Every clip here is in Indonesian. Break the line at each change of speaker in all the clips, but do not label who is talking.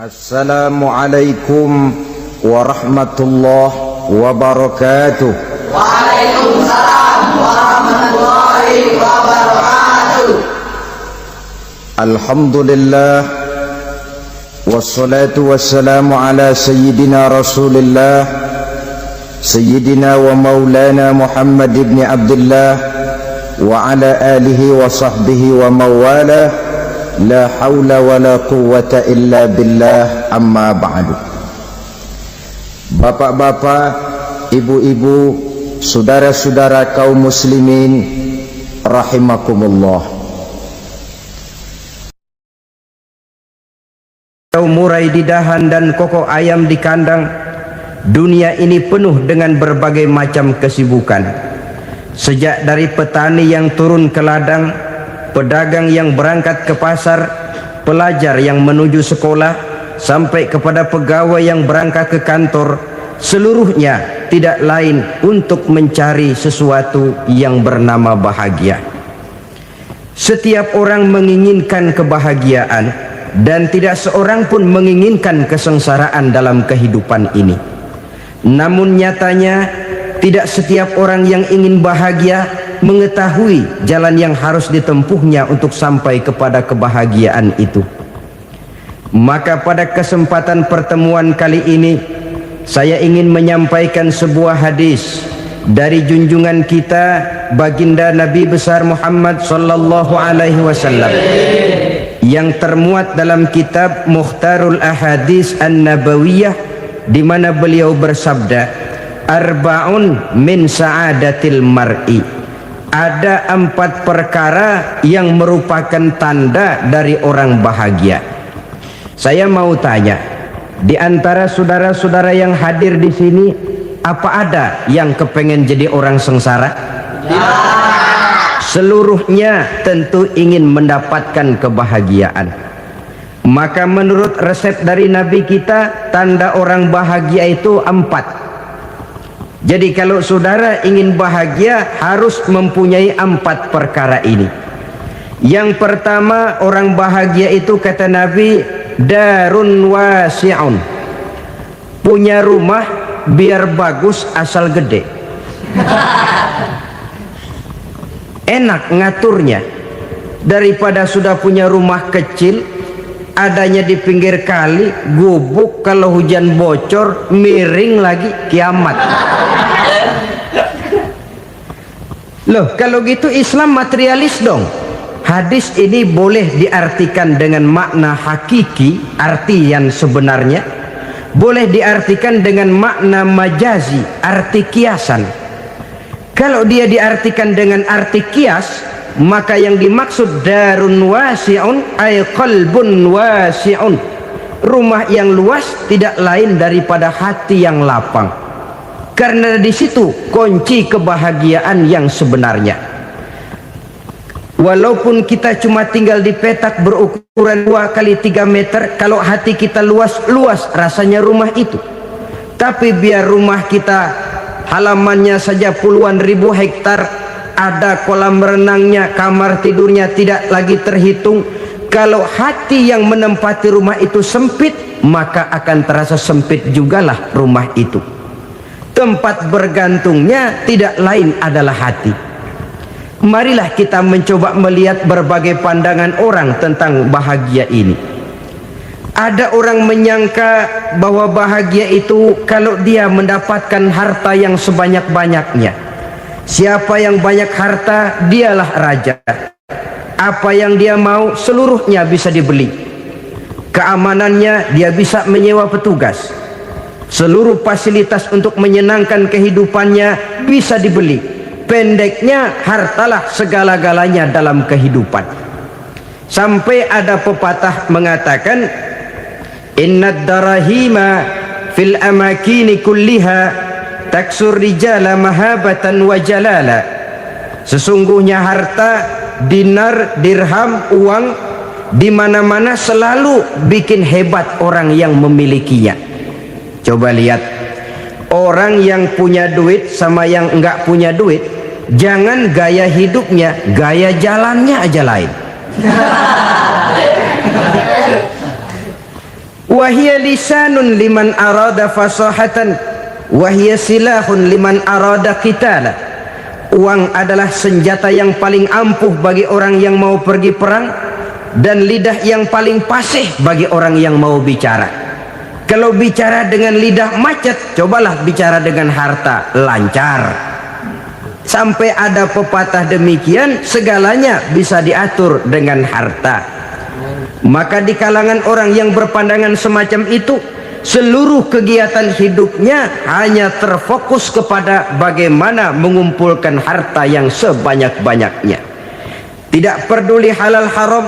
Assalamualaikum warahmatullahi wabarakatuh.
Waalaikumsalam warahmatullahi wabarakatuh.
Alhamdulillah wassalatu wassalamu ala sayyidina Rasulillah sayyidina wa maulana Muhammad ibn Abdullah wa ala alihi wa sahbihi wa mawala. La haula wa la quwwata illa billah, amma ba'du. Bapak-bapak, ibu-ibu, saudara-saudara kaum muslimin rahimakumullah. Murai di dahan dan koko ayam di kandang, dunia ini penuh dengan berbagai macam kesibukan. Sejak dari petani yang turun ke ladang, pedagang yang berangkat ke pasar, pelajar yang menuju sekolah, sampai kepada pegawai yang berangkat ke kantor, seluruhnya tidak lain untuk mencari sesuatu yang bernama bahagia. Setiap orang menginginkan kebahagiaan dan tidak seorang pun menginginkan kesengsaraan dalam kehidupan ini. Namun nyatanya tidak setiap orang yang ingin bahagia mengetahui jalan yang harus ditempuhnya untuk sampai kepada kebahagiaan itu. Maka pada kesempatan pertemuan kali ini saya ingin menyampaikan sebuah hadis dari junjungan kita baginda Nabi besar Muhammad sallallahu alaihi wasallam yang termuat dalam kitab Mukhtarul Ahadits An-Nabawiyah, di mana beliau bersabda, arba'un min sa'adatil mar'i. Ada 4 perkara yang merupakan tanda dari orang bahagia. Saya mau tanya, di antara saudara-saudara yang hadir di sini, apa ada yang kepengen jadi orang sengsara? Ya. Seluruhnya tentu ingin mendapatkan kebahagiaan. Maka menurut resep dari Nabi kita, tanda orang bahagia itu 4. Jadi kalau saudara ingin bahagia harus mempunyai 4 perkara ini. Yang pertama, orang bahagia itu kata Nabi, darun wasi'un. Punya rumah biar bagus asal gede. Enak ngaturnya. Daripada sudah punya rumah kecil, adanya di pinggir kali, gubuk, kalau hujan bocor, miring lagi, kiamat. Loh, kalau gitu Islam materialis dong. Hadis ini boleh diartikan dengan makna hakiki, arti yang sebenarnya. Boleh diartikan dengan makna majazi, arti kiasan. Kalau dia diartikan dengan arti kias, maka yang dimaksud darun wasi'un ay qalbun wasi'un. Rumah yang luas tidak lain daripada hati yang lapang. Karena di situ kunci kebahagiaan yang sebenarnya. Walaupun kita cuma tinggal di petak berukuran 2 kali 3 meter, kalau hati kita luas-luas rasanya rumah itu. Tapi biar rumah kita halamannya saja puluhan ribu hektar, ada kolam renangnya, kamar tidurnya tidak lagi terhitung. Kalau hati yang menempati rumah itu sempit, maka akan terasa sempit jugalah rumah itu. Tempat bergantungnya tidak lain adalah hati. Marilah kita mencoba melihat berbagai pandangan orang tentang bahagia ini. Ada orang menyangka bahwa bahagia itu kalau dia mendapatkan harta yang sebanyak-banyaknya. Siapa yang banyak harta, dialah raja. Apa yang dia mau, seluruhnya bisa dibeli. Keamanannya, dia bisa menyewa petugas. Seluruh fasilitas untuk menyenangkan kehidupannya bisa dibeli. Pendeknya, hartalah segala-galanya dalam kehidupan. Sampai ada pepatah mengatakan, innad darahima fil amakini kulliha taksur rijala mahabatan wa jalala. Sesungguhnya harta, dinar, dirham, uang di mana-mana selalu bikin hebat orang yang memilikinya. Coba lihat, orang yang punya duit sama yang enggak punya duit, jangan gaya hidupnya, gaya jalannya aja lain. wa hiya lisanun liman arada fasahatan wa hiya silahun liman arada qitala. Uang adalah senjata yang paling ampuh bagi orang yang mau pergi perang, dan lidah yang paling fasih bagi orang yang mau bicara. Kalau bicara dengan lidah macet, cobalah bicara dengan harta, lancar. Sampai ada pepatah demikian, segalanya bisa diatur dengan harta. Maka di kalangan orang yang berpandangan semacam itu, seluruh kegiatan hidupnya hanya terfokus kepada bagaimana mengumpulkan harta yang sebanyak-banyaknya. Tidak peduli halal haram,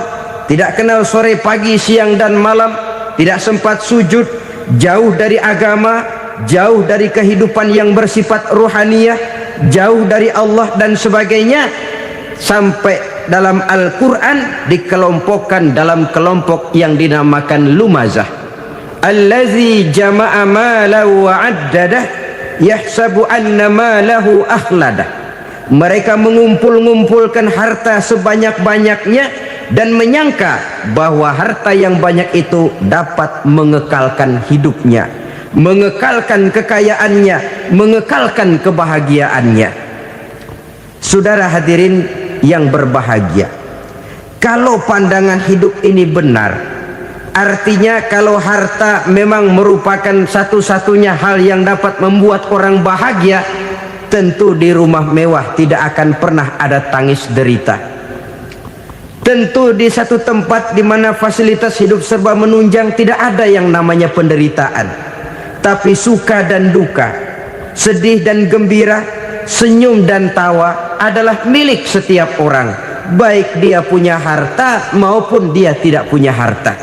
tidak kenal sore pagi siang dan malam, tidak sempat sujud, jauh dari agama, jauh dari kehidupan yang bersifat ruhaniyah, jauh dari Allah dan sebagainya. Sampai dalam Al-Quran dikelompokkan dalam kelompok yang dinamakan lumazah. Allazi jama'a malahu wa 'addadah yahsabu anna malahu akhladah. Mereka mengumpul-ngumpulkan harta sebanyak-banyaknya dan menyangka bahwa harta yang banyak itu dapat mengekalkan hidupnya, mengekalkan kekayaannya, mengekalkan kebahagiaannya. Saudara hadirin yang berbahagia, kalau pandangan hidup ini benar, artinya kalau harta memang merupakan satu-satunya hal yang dapat membuat orang bahagia, tentu di rumah mewah tidak akan pernah ada tangis derita. Tentu di satu tempat di mana fasilitas hidup serba menunjang tidak ada yang namanya penderitaan. Tapi suka dan duka, sedih dan gembira, senyum dan tawa adalah milik setiap orang, baik dia punya harta maupun dia tidak punya harta.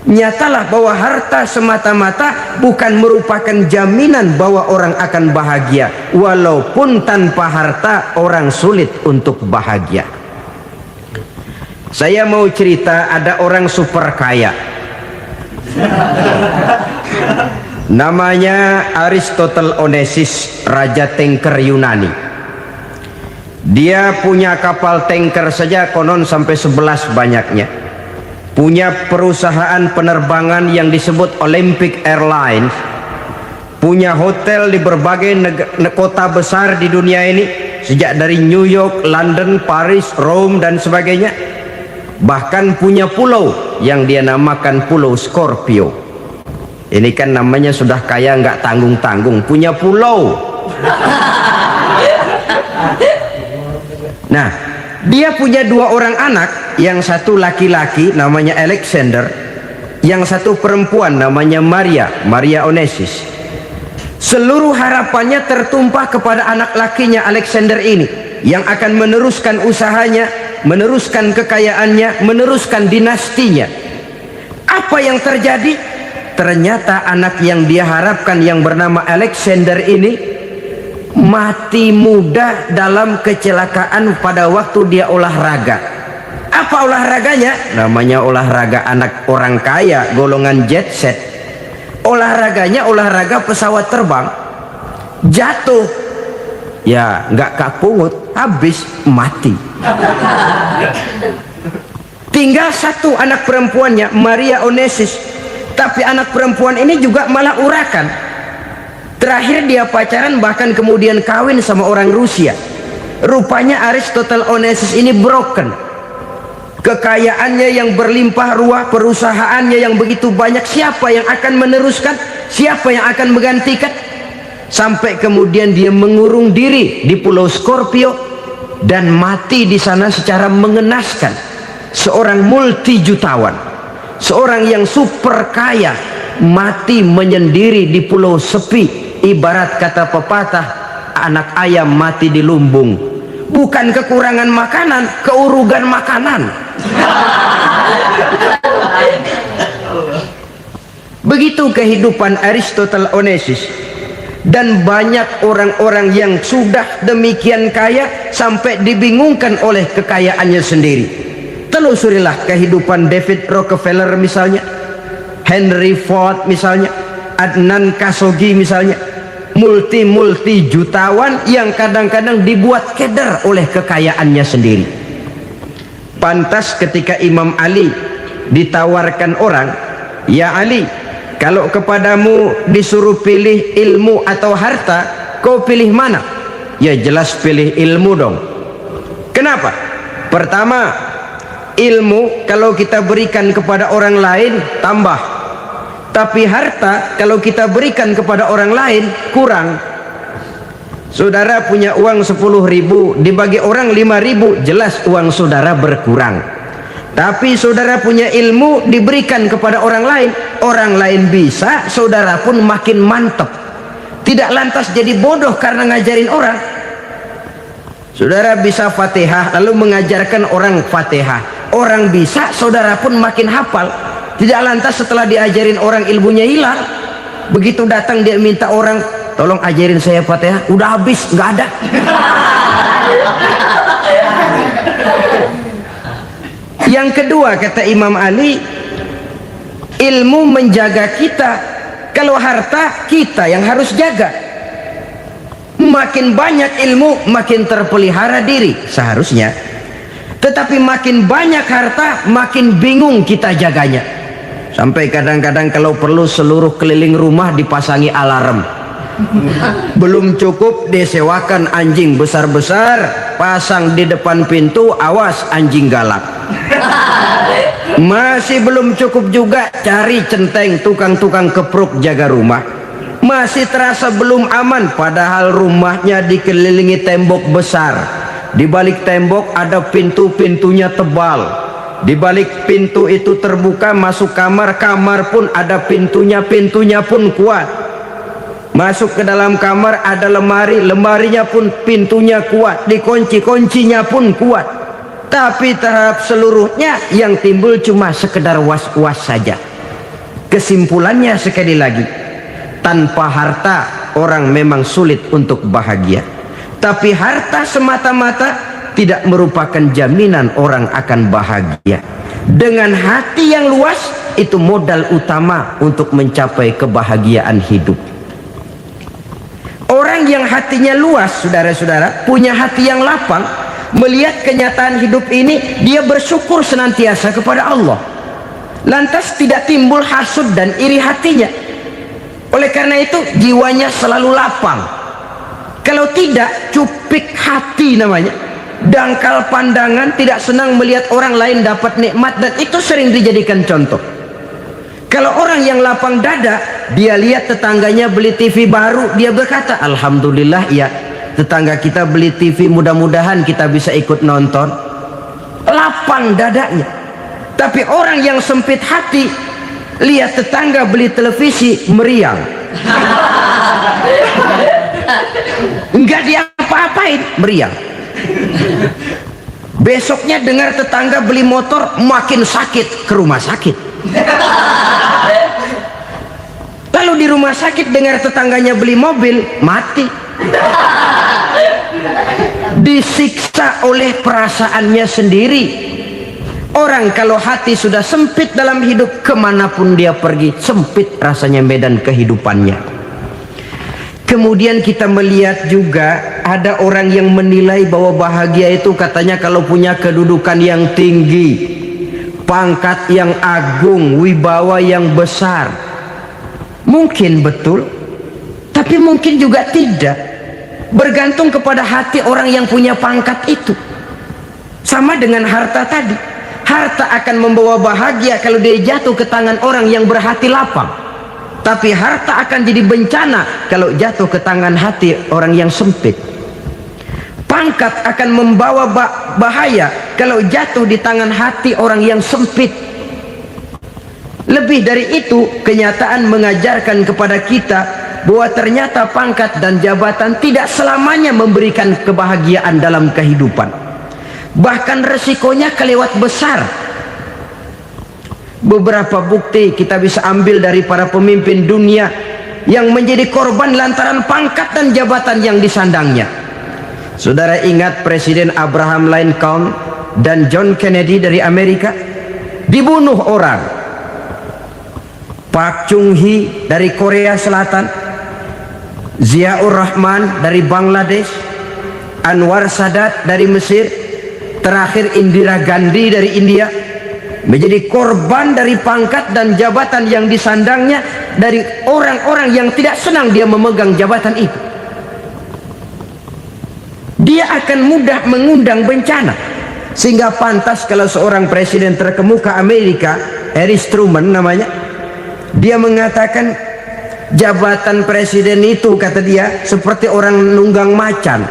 Nyatalah bahwa harta semata-mata bukan merupakan jaminan bahwa orang akan bahagia, walaupun tanpa harta orang sulit untuk bahagia. Saya mau cerita, ada orang super kaya namanya Aristotle Onesimus, raja tanker Yunani. Dia punya kapal tanker saja konon sampai 11 banyaknya. Punya perusahaan penerbangan yang disebut Olympic Airlines, punya hotel di berbagai kota besar di dunia ini, sejak dari New York, London, Paris, Rome dan sebagainya. Bahkan punya pulau yang dia namakan Pulau Scorpio. Ini kan namanya sudah kaya nggak tanggung-tanggung, punya pulau. Nah, dia punya 2 orang anak, yang satu laki-laki namanya Alexander, yang satu perempuan namanya Maria Onesimus. Seluruh harapannya tertumpah kepada anak lakinya Alexander ini, yang akan meneruskan usahanya, meneruskan kekayaannya, meneruskan dinastinya. Apa yang terjadi? Ternyata anak yang dia harapkan yang bernama Alexander ini mati muda dalam kecelakaan pada waktu dia olahraga. Apa olahraganya? Namanya olahraga anak orang kaya, golongan jet set. Olahraganya olahraga pesawat terbang. Jatuh, ya nggak kapungut, habis mati. Tinggal satu anak perempuannya, Maria Onesimus. Tapi anak perempuan ini juga malah urakan. Terakhir dia pacaran, bahkan kemudian kawin sama orang Rusia. Rupanya Aristotle Onesimus ini broken. Kekayaannya yang berlimpah ruah, perusahaannya yang begitu banyak, siapa yang akan meneruskan? Siapa yang akan menggantikan? Sampai kemudian dia mengurung diri di Pulau Scorpio dan mati di sana secara mengenaskan. Seorang multi jutawan, seorang yang super kaya, mati menyendiri di pulau sepi. Ibarat kata pepatah, anak ayam mati di lumbung. Bukan kekurangan makanan, keurugan makanan. Begitu kehidupan Aristotle Onesimus. Dan banyak orang-orang yang sudah demikian kaya sampai dibingungkan oleh kekayaannya sendiri. Telusurilah kehidupan David Rockefeller misalnya, Henry Ford misalnya, Adnan Khashoggi misalnya. Multi jutawan yang kadang-kadang dibuat keder oleh kekayaannya sendiri. Pantas ketika Imam Ali ditawarkan orang Ya Ali, kalau kepadamu disuruh pilih ilmu atau harta, kau pilih mana? Ya jelas pilih ilmu dong. Kenapa? Pertama, ilmu kalau kita berikan kepada orang lain tambah, tapi harta kalau kita berikan kepada orang lain kurang. Saudara punya uang 10.000, dibagi orang 5.000, jelas uang saudara berkurang. Tapi saudara punya ilmu diberikan kepada orang lain bisa, saudara pun makin mantap. Tidak lantas jadi bodoh karena ngajarin orang. Saudara bisa Fatihah lalu mengajarkan orang Fatihah, orang bisa, saudara pun makin hafal. Tidak lantas setelah diajarin orang ilmunya hilang. Begitu datang dia minta orang, tolong ajarin saya Fatihah, udah habis, nggak ada. Yang kedua, kata Imam Ali, ilmu menjaga kita. Kalau harta, kita yang harus jaga. Makin banyak ilmu, makin terpelihara diri seharusnya. Tetapi makin banyak harta, makin bingung kita jaganya. Sampai kadang-kadang kalau perlu seluruh keliling rumah dipasangi alarm. Belum cukup disewakan anjing besar-besar, pasang di depan pintu, awas anjing galak. Masih belum cukup juga, cari centeng tukang-tukang kepruk jaga rumah. Masih terasa belum aman, padahal rumahnya dikelilingi tembok besar. Di balik tembok ada pintu-pintunya tebal. Di balik pintu itu terbuka masuk kamar, kamar pun ada pintunya, pintunya pun kuat. Masuk ke dalam kamar ada lemari, lemarinya pun pintunya kuat, dikunci, kuncinya pun kuat. Tapi terhadap seluruhnya yang timbul cuma sekedar was-was saja. Kesimpulannya sekali lagi, tanpa harta orang memang sulit untuk bahagia. Tapi harta semata-mata tidak merupakan jaminan orang akan bahagia. Dengan hati yang luas, itu modal utama untuk mencapai kebahagiaan hidup. Orang yang hatinya luas, saudara-saudara, punya hati yang lapang, melihat kenyataan hidup ini, dia bersyukur senantiasa kepada Allah. Lantas tidak timbul hasud dan iri hatinya. Oleh karena itu jiwanya selalu lapang. Kalau tidak, cupik hati namanya, dangkal pandangan, tidak senang melihat orang lain dapat nikmat, dan itu sering dijadikan contoh. Kalau orang yang lapang dada, dia lihat tetangganya beli TV baru, dia berkata, alhamdulillah ya, tetangga kita beli TV, mudah-mudahan kita bisa ikut nonton. Lapang dadanya. Tapi orang yang sempit hati, lihat tetangga beli televisi, meriang. Enggak diapa-apain, meriang. Besoknya dengar tetangga beli motor, makin sakit, ke rumah sakit. Lalu di rumah sakit dengar tetangganya beli mobil, mati. Disiksa oleh perasaannya sendiri. Orang kalau hati sudah sempit dalam hidup, kemanapun dia pergi, sempit rasanya medan kehidupannya. Kemudian kita melihat juga ada orang yang menilai bahwa bahagia itu katanya kalau punya kedudukan yang tinggi, pangkat yang agung, wibawa yang besar. Mungkin betul, tapi mungkin juga tidak. Bergantung kepada hati orang yang punya pangkat itu. Sama dengan harta tadi. Harta akan membawa bahagia kalau dia jatuh ke tangan orang yang berhati lapang. Tapi harta akan jadi bencana kalau jatuh ke tangan hati orang yang sempit. Pangkat akan membawa bahaya kalau jatuh di tangan hati orang yang sempit. Lebih dari itu, kenyataan mengajarkan kepada kita bahwa ternyata pangkat dan jabatan tidak selamanya memberikan kebahagiaan dalam kehidupan. Bahkan resikonya kelewat besar. Beberapa bukti kita bisa ambil dari para pemimpin dunia yang menjadi korban lantaran pangkat dan jabatan yang disandangnya. Saudara ingat Presiden Abraham Lincoln dan John Kennedy dari Amerika? Dibunuh orang. Park Chung-hee dari Korea Selatan, Ziaur Rahman dari Bangladesh, Anwar Sadat dari Mesir, terakhir Indira Gandhi dari India. menjadi korban dari pangkat dan jabatan yang disandangnya dari orang-orang yang tidak senang dia memegang jabatan itu. Dia akan mudah mengundang bencana. Sehingga pantas kalau seorang presiden terkemuka Amerika, Harry Truman namanya, dia mengatakan jabatan presiden itu, kata dia, seperti orang nunggang macan,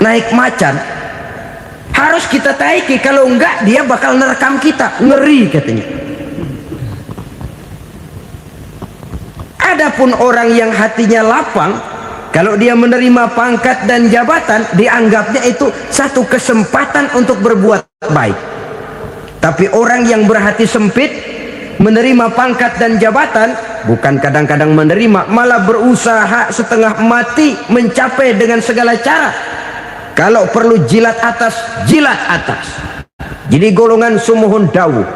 naik macan, harus kita taiki, kalau enggak dia bakal nerekam kita, ngeri katanya. Adapun orang yang hatinya lapang, kalau dia menerima pangkat dan jabatan, dianggapnya itu satu kesempatan untuk berbuat baik. Tapi orang yang berhati sempit, menerima pangkat dan jabatan, bukan kadang-kadang menerima, malah berusaha setengah mati mencapai dengan segala cara. Kalau perlu jilat atas, jilat atas. Jadi golongan sumuhun dawuh.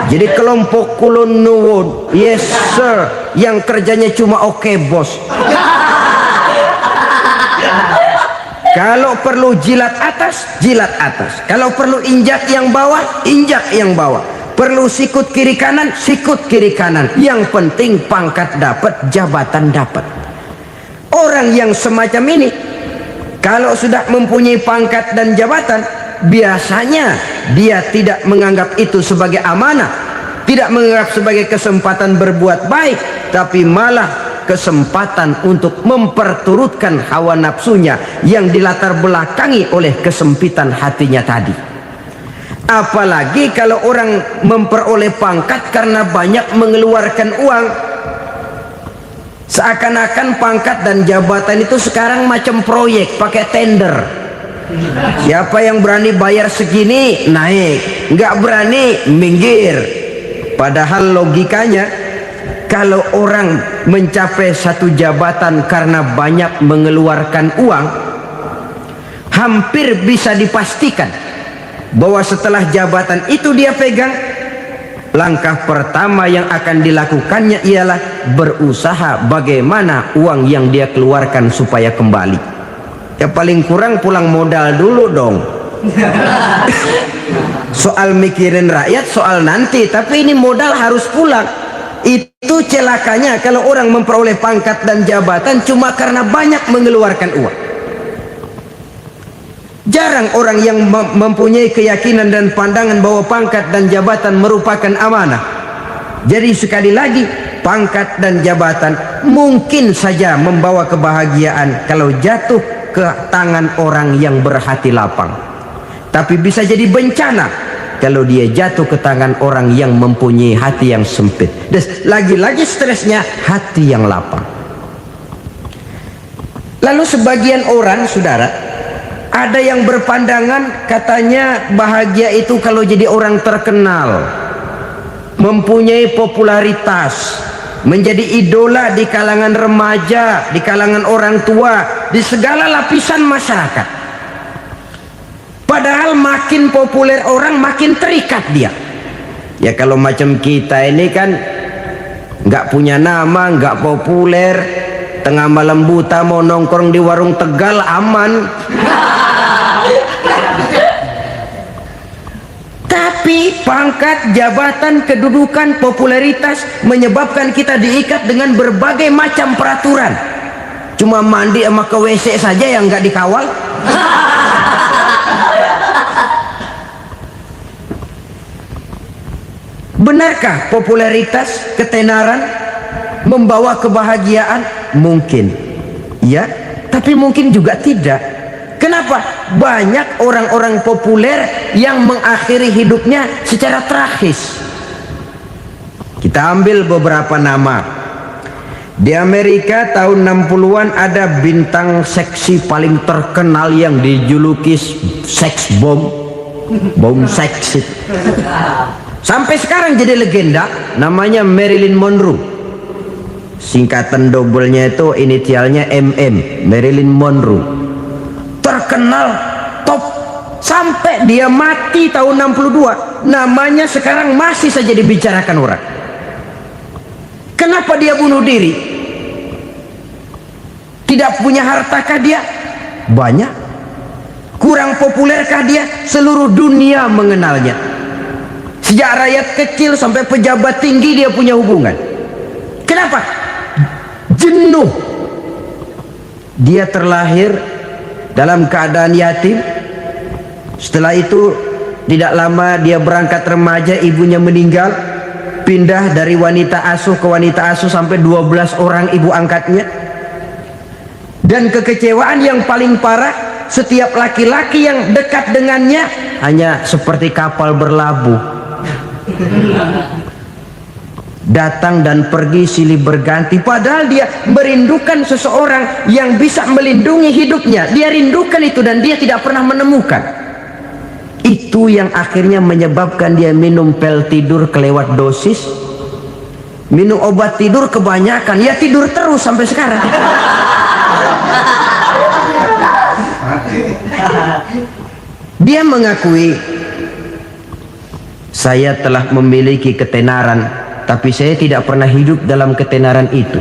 Jadi kelompok kulon nuwun, yes sir, yang kerjanya cuma oke bos. Kalau perlu jilat atas, jilat atas. Kalau perlu injak yang bawah, injak yang bawah. Perlu sikut kiri kanan, sikut kiri kanan. Yang penting pangkat dapat, jabatan dapat. Orang yang semacam ini, kalau sudah mempunyai pangkat dan jabatan, biasanya dia tidak menganggap itu sebagai amanah, tidak menganggap sebagai kesempatan berbuat baik, tapi malah kesempatan untuk memperturutkan hawa nafsunya yang dilatar belakangi oleh kesempitan hatinya tadi. Apalagi kalau orang memperoleh pangkat karena banyak mengeluarkan uang, seakan-akan pangkat dan jabatan itu sekarang macam proyek, pakai tender. Siapa yang berani bayar segini naik, nggak berani minggir. Padahal logikanya, kalau orang mencapai satu jabatan karena banyak mengeluarkan uang, hampir bisa dipastikan bahwa setelah jabatan itu dia pegang, langkah pertama yang akan dilakukannya ialah berusaha bagaimana uang yang dia keluarkan supaya kembali. Ya paling kurang pulang modal dulu dong. Soal mikirin rakyat soal nanti, tapi ini modal harus pulang. Itu celakanya kalau orang memperoleh pangkat dan jabatan cuma karena banyak mengeluarkan uang. Jarang orang yang mempunyai keyakinan dan pandangan bahwa pangkat dan jabatan merupakan amanah. Jadi sekali lagi, pangkat dan jabatan mungkin saja membawa kebahagiaan kalau jatuh ke tangan orang yang berhati lapang, tapi bisa jadi bencana kalau dia jatuh ke tangan orang yang mempunyai hati yang sempit. Dan lagi-lagi stresnya hati yang lapang. Lalu sebagian orang, saudara, ada yang berpandangan katanya bahagia itu kalau jadi orang terkenal, mempunyai popularitas, menjadi idola di kalangan remaja, di kalangan orang tua, di segala lapisan masyarakat. Padahal makin populer orang, makin terikat dia. Ya kalau macam kita ini kan nggak punya nama, nggak populer, tengah malam buta mau nongkrong di warung Tegal aman. Tapi pangkat, jabatan, kedudukan, popularitas menyebabkan kita diikat dengan berbagai macam peraturan. Cuma mandi sama ke WC saja yang nggak dikawal. Benarkah popularitas, ketenaran membawa kebahagiaan? Mungkin ya, tapi mungkin juga tidak. Kenapa? Banyak orang-orang populer yang mengakhiri hidupnya secara tragis. Kita ambil beberapa nama. Di Amerika tahun 60-an ada bintang seksi paling terkenal yang dijuluki sex bomb, bom seks. Sampai sekarang jadi legenda, namanya Marilyn Monroe. Singkatan dobelnya itu inisialnya MM, Marilyn Monroe. Terkenal top sampai dia mati tahun 62, namanya sekarang masih saja dibicarakan orang. Kenapa dia bunuh diri? Tidak punya hartakah dia? Banyak. Kurang populerkah dia? Seluruh dunia mengenalnya. Sejak rakyat kecil sampai pejabat tinggi dia punya hubungan. Kenapa? Jenuh. Dia terlahir dalam keadaan yatim. Setelah itu tidak lama dia berangkat remaja, ibunya meninggal. Pindah dari wanita asuh ke wanita asuh sampai 12 orang ibu angkatnya. Dan kekecewaan yang paling parah, setiap laki-laki yang dekat dengannya hanya seperti kapal berlabuh. Datang dan pergi silih berganti, padahal dia merindukan seseorang yang bisa melindungi hidupnya. Dia rindukan itu dan dia tidak pernah menemukan. Itu yang akhirnya menyebabkan dia minum pil tidur kelewat dosis, minum obat tidur kebanyakan, ya tidur terus sampai sekarang. Dia mengakui, saya telah memiliki ketenaran, tapi saya tidak pernah hidup dalam ketenaran itu.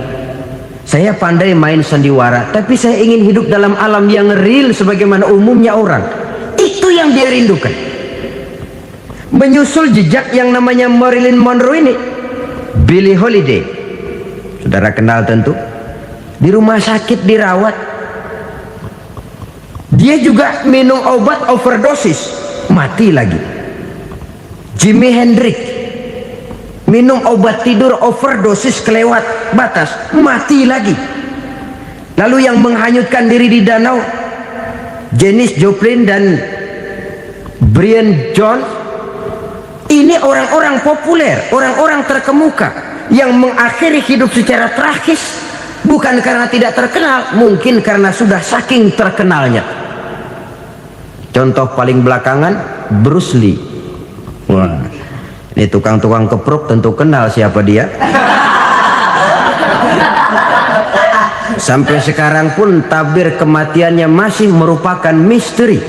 Saya pandai main sandiwara, tapi saya ingin hidup dalam alam yang real sebagaimana umumnya orang. Itu yang dia rindukan. Menyusul jejak yang namanya Marilyn Monroe ini, Billie Holiday, saudara kenal tentu, di rumah sakit dirawat. Dia juga minum obat overdosis, mati lagi. Jimi Hendrix minum obat tidur overdosis kelewat batas, mati lagi. Lalu yang menghanyutkan diri di danau, Janis Joplin dan Brian Jones. Ini orang-orang populer, orang-orang terkemuka yang mengakhiri hidup secara tragis, bukan karena tidak terkenal, mungkin karena sudah saking terkenalnya. Contoh paling belakangan, Bruce Lee. Wah, ini tukang-tukang keprok tentu kenal siapa dia. Sampai sekarang pun tabir kematiannya masih merupakan misteri.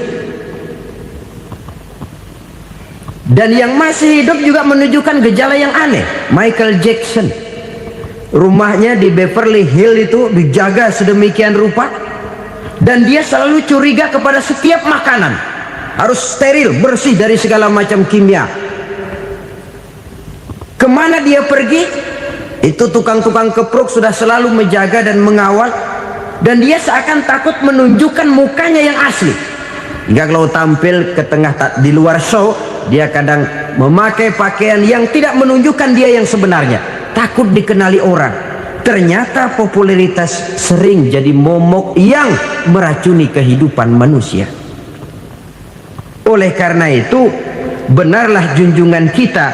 Dan yang masih hidup juga menunjukkan gejala yang aneh. Michael Jackson, rumahnya di Beverly Hills itu dijaga sedemikian rupa, dan dia selalu curiga kepada setiap makanan harus steril, bersih dari segala macam kimia. Kemana dia pergi, itu tukang-tukang keprok sudah selalu menjaga dan mengawal, dan dia seakan takut menunjukkan mukanya yang asli. Hingga kalau tampil ke tengah di luar show, dia kadang memakai pakaian yang tidak menunjukkan dia yang sebenarnya, takut dikenali orang. Ternyata popularitas sering jadi momok yang meracuni kehidupan manusia. Oleh karena itu, benarlah junjungan kita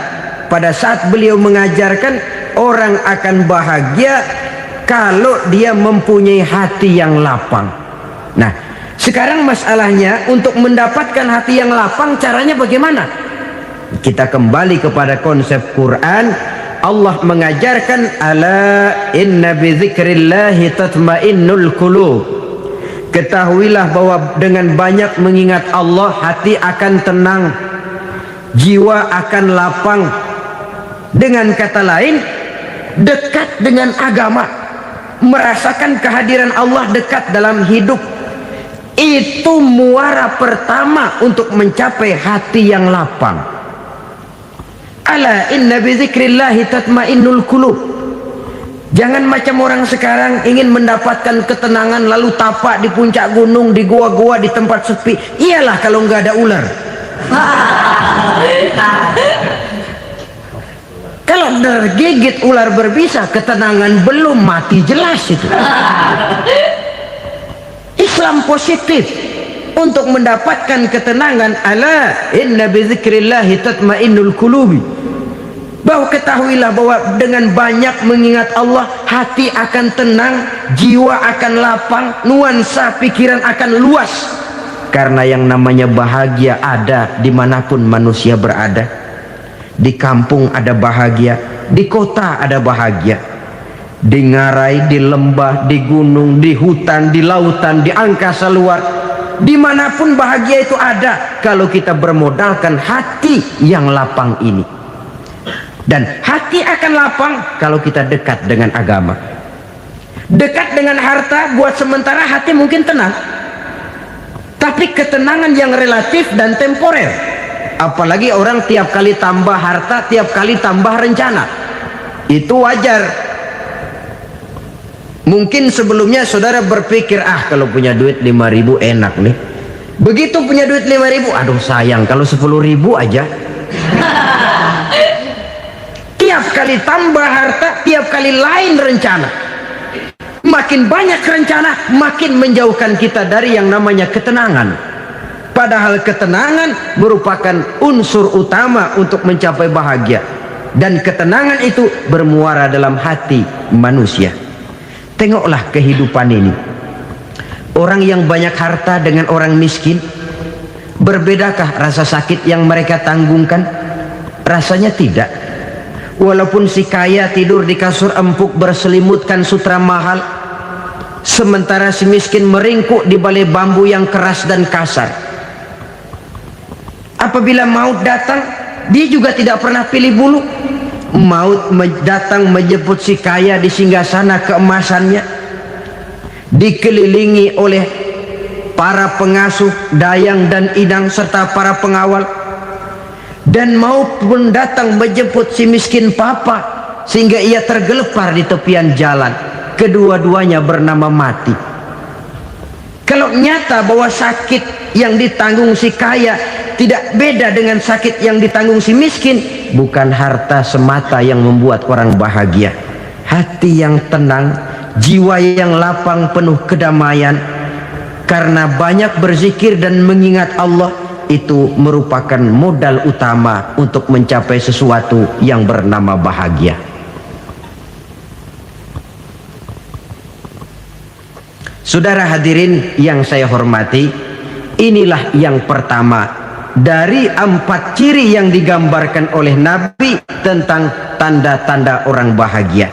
pada saat beliau mengajarkan orang akan bahagia kalau dia mempunyai hati yang lapang. Nah, sekarang masalahnya untuk mendapatkan hati yang lapang, caranya bagaimana? Kita kembali kepada konsep Quran. Allah mengajarkan, ala inna bi dzikrillahi tatmainnul qulub. Ketahuilah bahwa dengan banyak mengingat Allah, hati akan tenang, jiwa akan lapang. Dengan kata lain, dekat dengan agama, merasakan kehadiran Allah dekat dalam hidup, itu muara pertama untuk mencapai hati yang lapang. Ala inna bi dzikrillahi tatmainnul qulub. Jangan macam orang sekarang ingin mendapatkan ketenangan lalu tapak di puncak gunung, di gua-gua, di tempat sepi. Iyalah kalau nggak ada ular. Kalau tergigit ular berbisa, ketenangan belum, mati jelas itu. Islam positif untuk mendapatkan ketenangan. Ala inna bi dzikrillahi tatmainnul qulubi. Bahwa ketahuilah bahwa dengan banyak mengingat Allah, hati akan tenang, jiwa akan lapang, nuansa pikiran akan luas. Karena yang namanya bahagia ada dimanapun manusia berada. Di kampung ada bahagia, di kota ada bahagia, di ngarai, di lembah, di gunung, di hutan, di lautan, di angkasa luar, dimanapun bahagia itu ada kalau kita bermodalkan hati yang lapang ini. Dan hati akan lapang kalau kita dekat dengan agama. Dekat dengan harta buat sementara hati mungkin tenang, tapi ketenangan yang relatif dan temporer. Apalagi orang tiap kali tambah harta, tiap kali tambah rencana. Itu wajar. Mungkin sebelumnya saudara berpikir, kalau punya duit 5.000 enak nih. Begitu punya duit 5.000, aduh sayang kalau 10.000 aja. Tiap kali tambah harta, tiap kali lain rencana. Makin banyak rencana, makin menjauhkan kita dari yang namanya ketenangan. Padahal ketenangan merupakan unsur utama untuk mencapai bahagia. Dan ketenangan itu bermuara dalam hati manusia. Tengoklah kehidupan ini. Orang yang banyak harta dengan orang miskin, berbedakah rasa sakit yang mereka tanggungkan? Rasanya tidak. Walaupun si kaya tidur di kasur empuk berselimutkan sutra mahal, sementara si miskin meringkuk di balai bambu yang keras dan kasar. Apabila maut datang, dia juga tidak pernah pilih bulu. Maut datang menjemput si kaya di singgasana keemasannya, dikelilingi oleh para pengasuh, dayang dan idang serta para pengawal. Dan maut pun datang menjemput si miskin papa, sehingga ia tergelepar di tepian jalan. Kedua-duanya bernama mati. Kalau nyata bahwa sakit yang ditanggung si kaya tidak beda dengan sakit yang ditanggung si miskin, bukan harta semata yang membuat orang bahagia. Hati yang tenang, jiwa yang lapang penuh kedamaian karena banyak berzikir dan mengingat Allah, itu merupakan modal utama untuk mencapai sesuatu yang bernama bahagia. Saudara hadirin yang saya hormati, inilah yang pertama dari 4 ciri yang digambarkan oleh Nabi tentang tanda-tanda orang bahagia.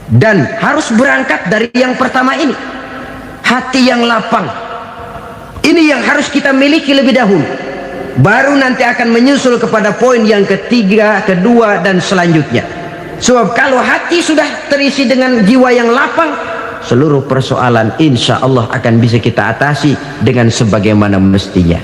Dan harus berangkat dari yang pertama ini, hati yang lapang. Ini yang harus kita miliki lebih dahulu. Baru nanti akan menyusul kepada poin yang ketiga, kedua, dan selanjutnya. Sebab kalau hati sudah terisi dengan jiwa yang lapang, seluruh persoalan insya Allah akan bisa kita atasi dengan sebagaimana mestinya.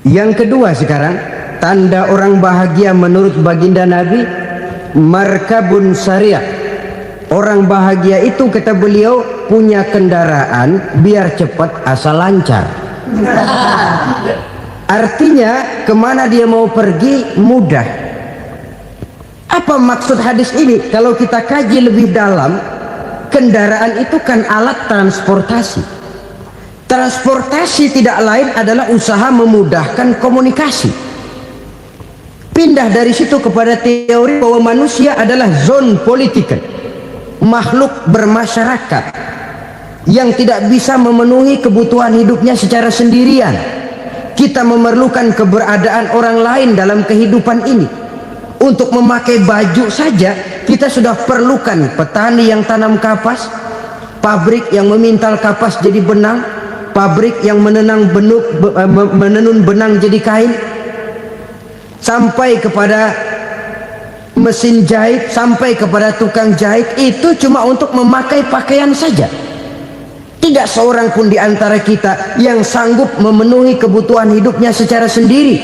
Yang kedua sekarang, tanda orang bahagia menurut baginda Nabi, markabun syariah. Orang bahagia itu, kata beliau, punya kendaraan biar cepat asal lancar. Artinya kemana dia mau pergi mudah. Apa maksud hadis ini? Kalau kita kaji lebih dalam, kendaraan itu kan alat transportasi. Transportasi tidak lain adalah usaha memudahkan komunikasi. Pindah dari situ kepada teori bahwa manusia adalah zon political, makhluk bermasyarakat yang tidak bisa memenuhi kebutuhan hidupnya secara sendirian. Kita memerlukan keberadaan orang lain dalam kehidupan ini. Untuk memakai baju saja kita sudah perlukan petani yang tanam kapas, pabrik yang memintal kapas jadi benang, pabrik yang menenun benang jadi kain, sampai kepada mesin jahit, sampai kepada tukang jahit. Itu cuma untuk memakai pakaian saja. Tidak seorang pun di antara kita yang sanggup memenuhi kebutuhan hidupnya secara sendiri.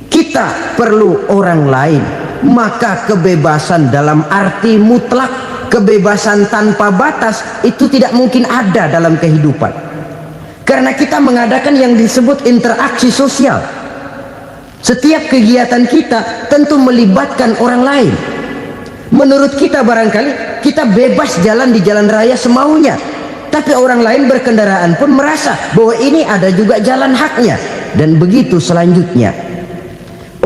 Kita perlu orang lain. Maka kebebasan dalam arti mutlak, kebebasan tanpa batas, itu tidak mungkin ada dalam kehidupan. Karena kita mengadakan yang disebut interaksi sosial. Setiap kegiatan kita tentu melibatkan orang lain. Menurut kita barangkali kita bebas jalan di jalan raya semaunya, tapi orang lain berkendaraan pun merasa bahwa ini ada juga jalan haknya. Dan begitu selanjutnya.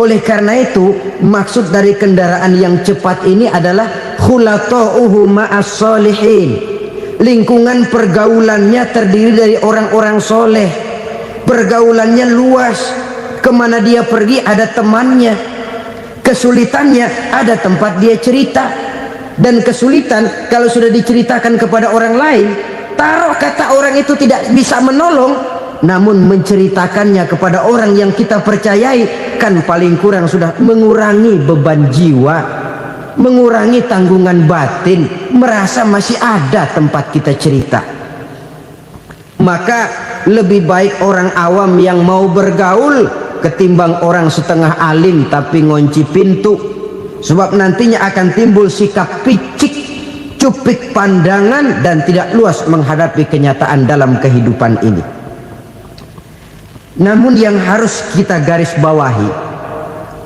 Oleh karena itu, maksud dari kendaraan yang cepat ini adalah khulata'uhu ma'as solihin. Lingkungan pergaulannya terdiri dari orang-orang soleh. Pergaulannya luas. Kemana dia pergi ada temannya. Kesulitannya ada tempat dia cerita. Dan kesulitan kalau sudah diceritakan kepada orang lain, taruh kata orang itu tidak bisa menolong, namun menceritakannya kepada orang yang kita percayai, kan paling kurang sudah mengurangi beban jiwa, mengurangi tanggungan batin, merasa masih ada tempat kita cerita. Maka lebih baik orang awam yang mau bergaul ketimbang orang setengah alim tapi ngunci pintu. Sebab nantinya akan timbul sikap picik, cupik pandangan, dan tidak luas menghadapi kenyataan dalam kehidupan ini. Namun yang harus kita garis bawahi,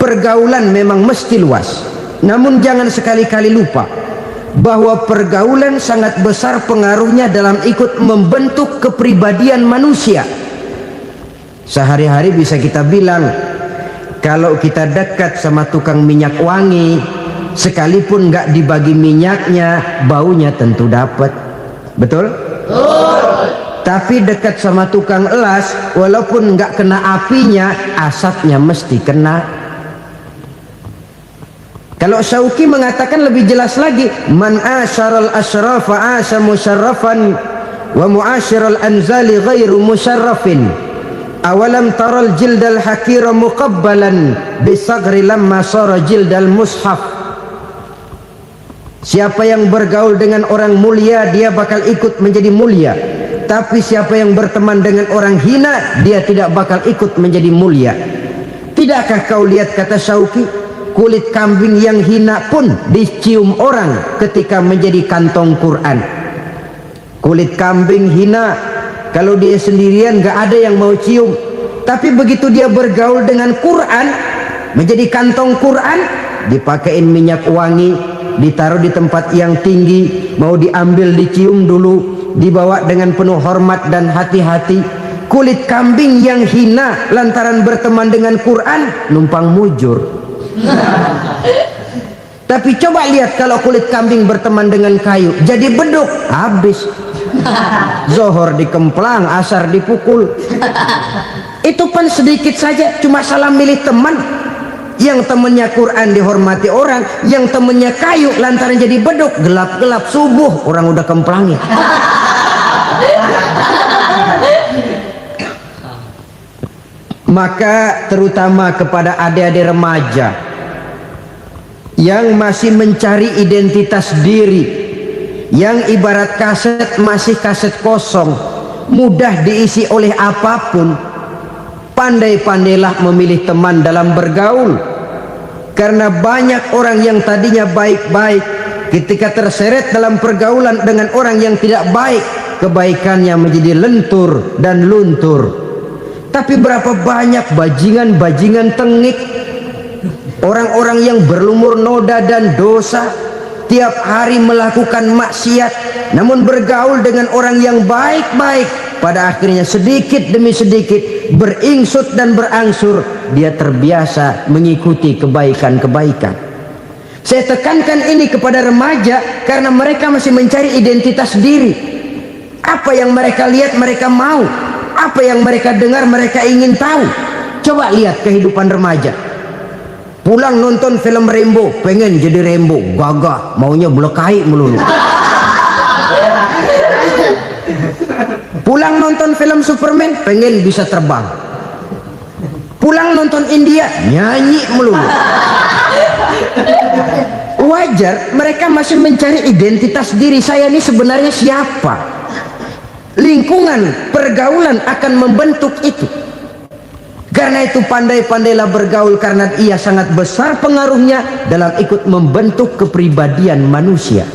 pergaulan memang mesti luas. Namun jangan sekali-kali lupa bahwa pergaulan sangat besar pengaruhnya dalam ikut membentuk kepribadian manusia. Sehari-hari bisa kita bilang, kalau kita dekat sama tukang minyak wangi, sekalipun nggak dibagi minyaknya, baunya tentu dapat. Betul? Tapi dekat sama tukang elas, walaupun nggak kena apinya, asapnya mesti kena. Kalau Syauqi mengatakan lebih jelas lagi, man asyaral asyrafa asa musyarrafan wa muasyiral anzali ghairu musyarrafin. Awalam taral jildal hakira muqabbalan bisagri lamma sara jildal mushaf. Siapa yang bergaul dengan orang mulia, dia bakal ikut menjadi mulia. Tapi siapa yang berteman dengan orang hina, dia tidak bakal ikut menjadi mulia. Tidakkah kau lihat, kata Syauqi, kulit kambing yang hina pun dicium orang ketika menjadi kantong Quran. Kulit kambing hina, kalau dia sendirian gak ada yang mau cium. Tapi begitu dia bergaul dengan Quran, menjadi kantong Quran, dipakein minyak wangi, ditaruh di tempat yang tinggi, mau diambil dicium dulu, dibawa dengan penuh hormat dan hati-hati. Kulit kambing yang hina lantaran berteman dengan Quran, numpang mujur. Tapi coba lihat kalau kulit kambing berteman dengan kayu, jadi beduk, habis. Zohor dikemplang, asar dipukul. Itu pun sedikit saja, cuma salah milih teman. Yang temannya Quran dihormati orang, yang temannya kayu lantaran jadi beduk, gelap-gelap subuh orang udah kemplangi. Maka terutama kepada adik-adik remaja yang masih mencari identitas diri, yang ibarat kaset masih kaset kosong, mudah diisi oleh apapun, pandai-pandailah memilih teman dalam bergaul. Karena banyak orang yang tadinya baik-baik, ketika terseret dalam pergaulan dengan orang yang tidak baik, kebaikannya menjadi lentur dan luntur. Tapi berapa banyak bajingan-bajingan tengik, orang-orang yang berlumur noda dan dosa, tiap hari melakukan maksiat, namun bergaul dengan orang yang baik-baik, pada akhirnya sedikit demi sedikit beringsut dan berangsur dia terbiasa mengikuti kebaikan-kebaikan. Saya tekankan ini kepada remaja karena mereka masih mencari identitas diri. Apa yang mereka lihat mereka mau, apa yang mereka dengar mereka ingin tahu. Coba lihat kehidupan remaja. Pulang nonton film Rambo, pengen jadi Rambo, gagah, maunya belekai melulu. Pulang nonton film Superman, pengen bisa terbang. Pulang nonton India, nyanyi melulu. Wajar, mereka masih mencari identitas diri. Saya ini sebenarnya siapa? Lingkungan, pergaulan akan membentuk itu. Karena itu pandai-pandailah bergaul, karena ia sangat besar pengaruhnya dalam ikut membentuk kepribadian manusia.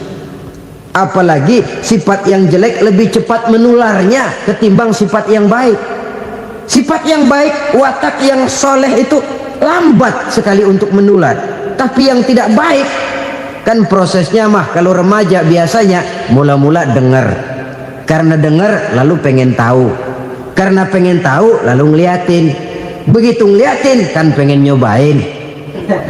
Apalagi sifat yang jelek lebih cepat menularnya ketimbang sifat yang baik. Sifat yang baik, watak yang soleh itu lambat sekali untuk menular. Tapi yang tidak baik, kan prosesnya mah kalau remaja biasanya mula-mula dengar. Karena dengar lalu pengen tahu. Karena pengen tahu lalu ngeliatin. Begitu ngeliatin kan pengen nyobain.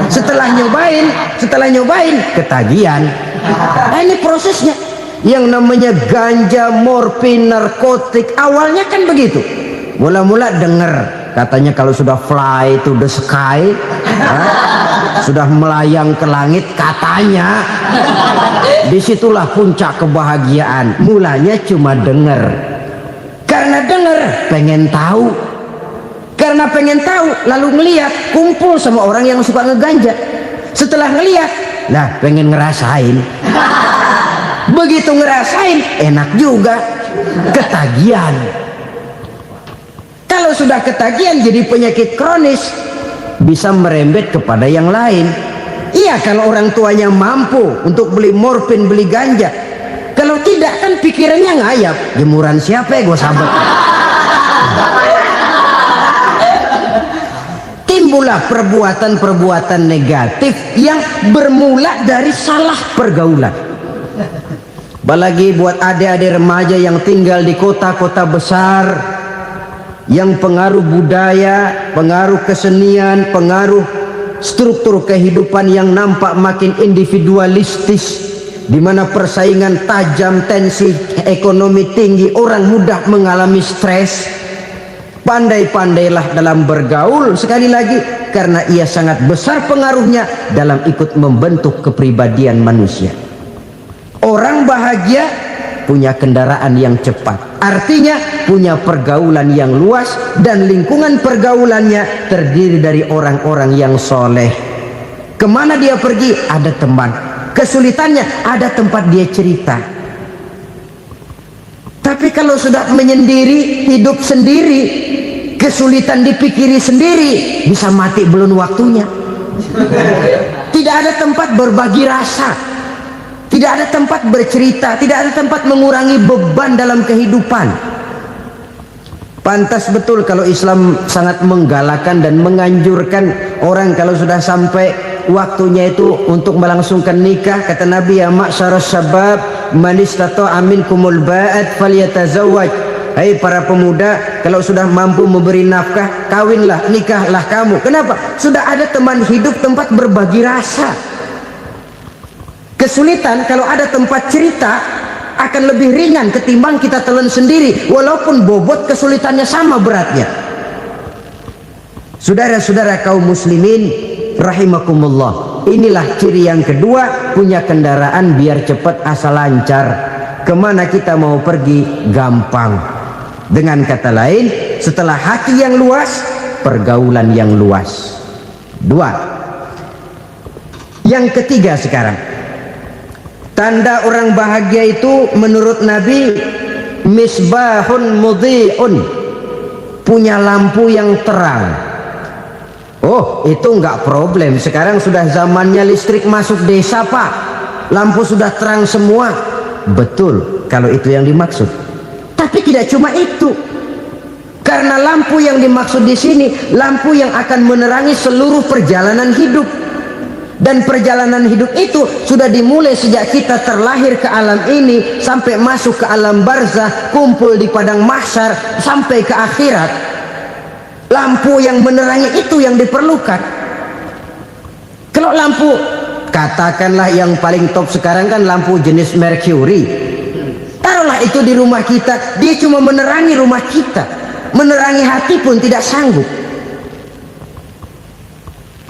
Setelah nyobain ketagihan. Nah, ini prosesnya. Yang namanya ganja, morfin, narkotik awalnya kan begitu. Mula-mula denger katanya kalau sudah fly to the sky, sudah melayang ke langit katanya, disitulah puncak kebahagiaan. Mulanya cuma denger, karena denger pengen tahu, karena pengen tahu lalu ngeliat, kumpul sama orang yang suka ngeganja. Setelah ngeliat, nah pengen ngerasain. Begitu ngerasain enak juga, ketagihan. Kalau sudah ketagihan jadi penyakit kronis, bisa merembet kepada yang lain. Iya, kalau orang tuanya mampu untuk beli morfin, beli ganja. Kalau tidak kan pikirannya ngayap, jemuran siapa ya gue sahabat. Timbullah perbuatan-perbuatan negatif yang bermula dari salah pergaulan. Apalagi buat adik-adik remaja yang tinggal di kota-kota besar, yang pengaruh budaya, pengaruh kesenian, pengaruh struktur kehidupan yang nampak makin individualistis, di mana persaingan tajam, tensi ekonomi tinggi, orang mudah mengalami stres. Pandai-pandailah dalam bergaul, sekali lagi, karena ia sangat besar pengaruhnya dalam ikut membentuk kepribadian manusia. Orang bahagia punya kendaraan yang cepat, artinya punya pergaulan yang luas, dan lingkungan pergaulannya terdiri dari orang-orang yang soleh. Kemana dia pergi ada teman, kesulitannya ada tempat dia cerita. Tapi kalau sudah menyendiri, hidup sendiri, kesulitan dipikiri sendiri, bisa mati belum waktunya. Tidak ada tempat berbagi rasa, tidak ada tempat bercerita, tidak ada tempat mengurangi beban dalam kehidupan. Pantas betul kalau Islam sangat menggalakkan dan menganjurkan orang kalau sudah sampai waktunya itu untuk melangsungkan nikah. Kata Nabi, ya ma'syaras syabab man istata'a minkumul ba'at falyatazawwaj. Hai para pemuda, kalau sudah mampu memberi nafkah, kawinlah, nikahlah kamu. Kenapa? Sudah ada teman hidup, tempat berbagi rasa. Kesulitan kalau ada tempat cerita akan lebih ringan ketimbang kita telan sendiri, walaupun bobot kesulitannya sama beratnya. Saudara-saudara kaum muslimin rahimakumullah, inilah ciri yang kedua, punya kendaraan biar cepat asal lancar. Kemana kita mau pergi gampang. Dengan kata lain, setelah hati yang luas, pergaulan yang luas. Dua. Yang ketiga sekarang, tanda orang bahagia itu menurut Nabi, misbahun mudhi'un, punya lampu yang terang. Oh, itu enggak problem. Sekarang sudah zamannya listrik masuk desa, Pak. Lampu sudah terang semua. Betul, kalau itu yang dimaksud. Tapi tidak cuma itu. Karena lampu yang dimaksud di sini, lampu yang akan menerangi seluruh perjalanan hidup. Dan perjalanan hidup itu sudah dimulai sejak kita terlahir ke alam ini, sampai masuk ke alam barzah, kumpul di padang mahsyar, sampai ke akhirat. Lampu yang menerangi itu yang diperlukan. Kalau lampu, katakanlah yang paling top sekarang kan lampu jenis Mercury. Taruhlah itu di rumah kita, dia cuma menerangi rumah kita, menerangi hati pun tidak sanggup.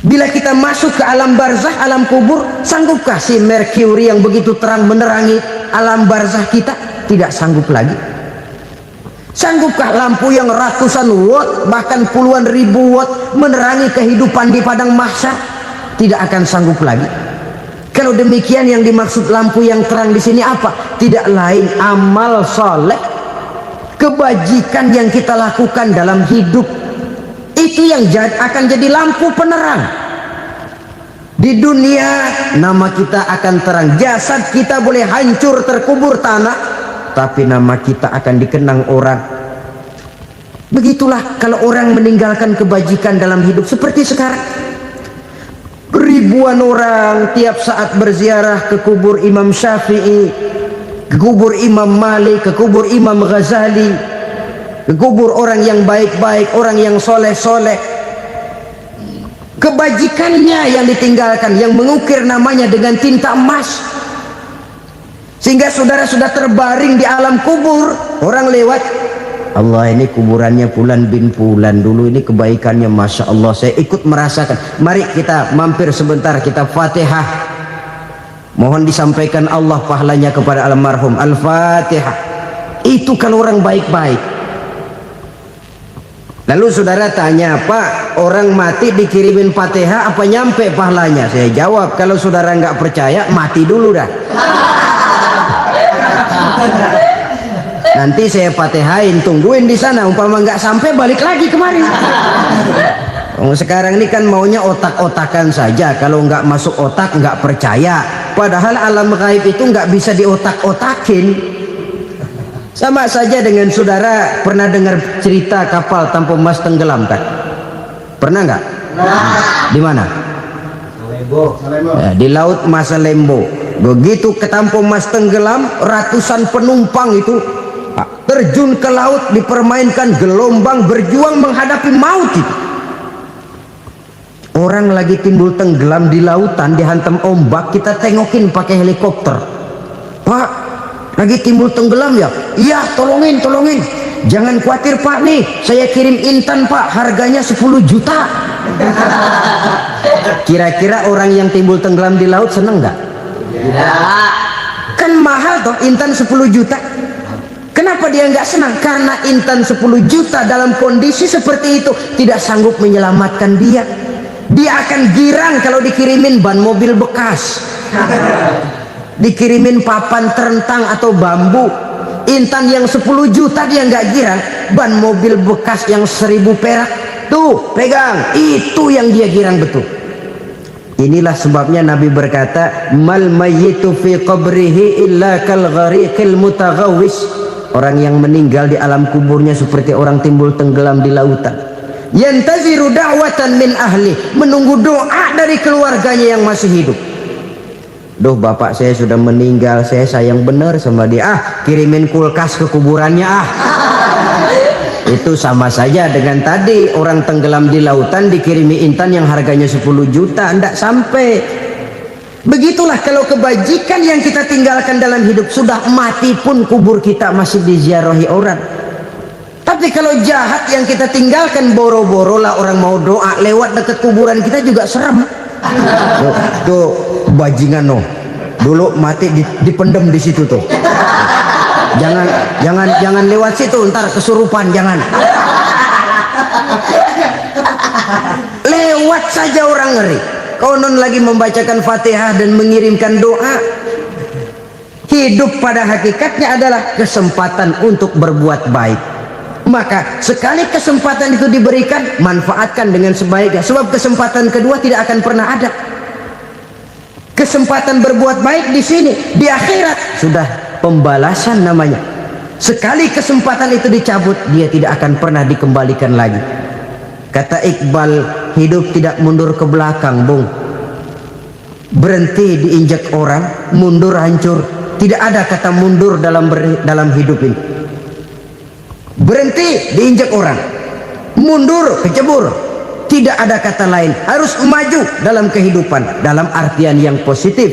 Bila kita masuk ke alam barzah, alam kubur, sanggupkah si Mercury yang begitu terang menerangi alam barzah kita? Tidak sanggup lagi. Sanggupkah lampu yang ratusan watt, bahkan puluhan ribu watt menerangi kehidupan di padang mahsyar? Tidak akan sanggup lagi. Kalau demikian, yang dimaksud lampu yang terang di sini apa? Tidak lain amal soleh, kebajikan yang kita lakukan dalam hidup. Itu yang akan jadi lampu penerang. Di dunia nama kita akan terang, jasad kita boleh hancur terkubur tanah, tapi nama kita akan dikenang orang. Begitulah kalau orang meninggalkan kebajikan dalam hidup seperti sekarang. Ribuan orang tiap saat berziarah ke kubur Imam Syafi'i, ke kubur Imam Malik, ke kubur Imam Ghazali, ke kubur orang yang baik-baik, orang yang soleh-soleh. kebajikannya yang ditinggalkan, yang mengukir namanya dengan tinta emas, sehingga saudara sudah terbaring di alam kubur. Orang lewat, Allah, ini kuburannya Fulan bin Fulan, dulu ini kebaikannya Masya Allah, saya ikut merasakan. Mari kita mampir sebentar, kita Fatihah, mohon disampaikan Allah pahalanya kepada almarhum. Al-Fatihah. Itu kalau orang baik-baik. Lalu saudara tanya, Pak, orang mati dikirimin Fatihah apa nyampe pahalanya? Saya jawab, kalau saudara nggak percaya, mati dulu dah. Nanti saya Fatihain, tungguin di sana, umpama nggak sampai balik lagi kemari. Sekarang ini kan maunya otak-otakan saja, kalau nggak masuk otak nggak percaya. Padahal alam gaib itu nggak bisa diotak-otakin. Sama saja dengan saudara pernah dengar cerita kapal tanpa emas tenggelam kan? Pernah nggak? Di mana? Di laut Masalembo. Begitu ketampo emas tenggelam, ratusan penumpang itu terjun ke laut, dipermainkan gelombang, berjuang menghadapi maut itu. Orang lagi timbul tenggelam di lautan, dihantam ombak, kita tengokin pakai helikopter. Pak, lagi timbul tenggelam ya? Iya, tolongin. Jangan khawatir Pak, nih saya kirim intan Pak, harganya 10 juta. Kira-kira orang yang timbul tenggelam di laut seneng nggak? Tidak. Kan mahal toh intan 10 juta. Kenapa dia nggak senang? Karena intan 10 juta dalam kondisi seperti itu tidak sanggup menyelamatkan dia. Dia akan girang kalau dikirimin ban mobil bekas, dikirimin papan terentang atau bambu. Intan yang 10 juta dia nggak girang, ban mobil bekas yang 1000 perak tuh pegang, itu yang dia girang betul. Inilah sebabnya Nabi berkata, mal mayyitu fi qabrihi illa kal ghariqil mutaghawwis. Orang yang meninggal di alam kuburnya seperti orang timbul tenggelam di lautan. Yantaziru da'watan min ahli, menunggu doa dari keluarganya yang masih hidup. Duh, bapak saya sudah meninggal, saya sayang benar sama dia. Kirimin kulkas ke kuburannya Itu sama saja dengan tadi orang tenggelam di lautan dikirimi intan yang harganya 10 juta, ndak sampai. Begitulah kalau kebajikan yang kita tinggalkan dalam hidup, sudah mati pun kubur kita masih diziarahi orang. Tapi kalau jahat yang kita tinggalkan, boro-boro lah orang mau doa lewat dekat kuburan kita juga serem. Tuh bajingan no, dulu mati dipendem di situ tuh. Jangan lewat situ, ntar kesurupan, jangan. Lewat saja orang ngeri. Konon lagi membacakan Fatihah dan mengirimkan doa. Hidup pada hakikatnya adalah kesempatan untuk berbuat baik. Maka sekali kesempatan itu diberikan, manfaatkan dengan sebaiknya. Sebab kesempatan kedua tidak akan pernah ada. Kesempatan berbuat baik di sini, di akhirat sudah pembalasan namanya. Sekali kesempatan itu dicabut, dia tidak akan pernah dikembalikan lagi. Kata Iqbal, hidup tidak mundur ke belakang, Bung. Berhenti diinjak orang, mundur hancur. Tidak ada kata mundur dalam hidup ini. Berhenti diinjak orang, mundur kecebur. Tidak ada kata lain, harus maju dalam kehidupan dalam artian yang positif.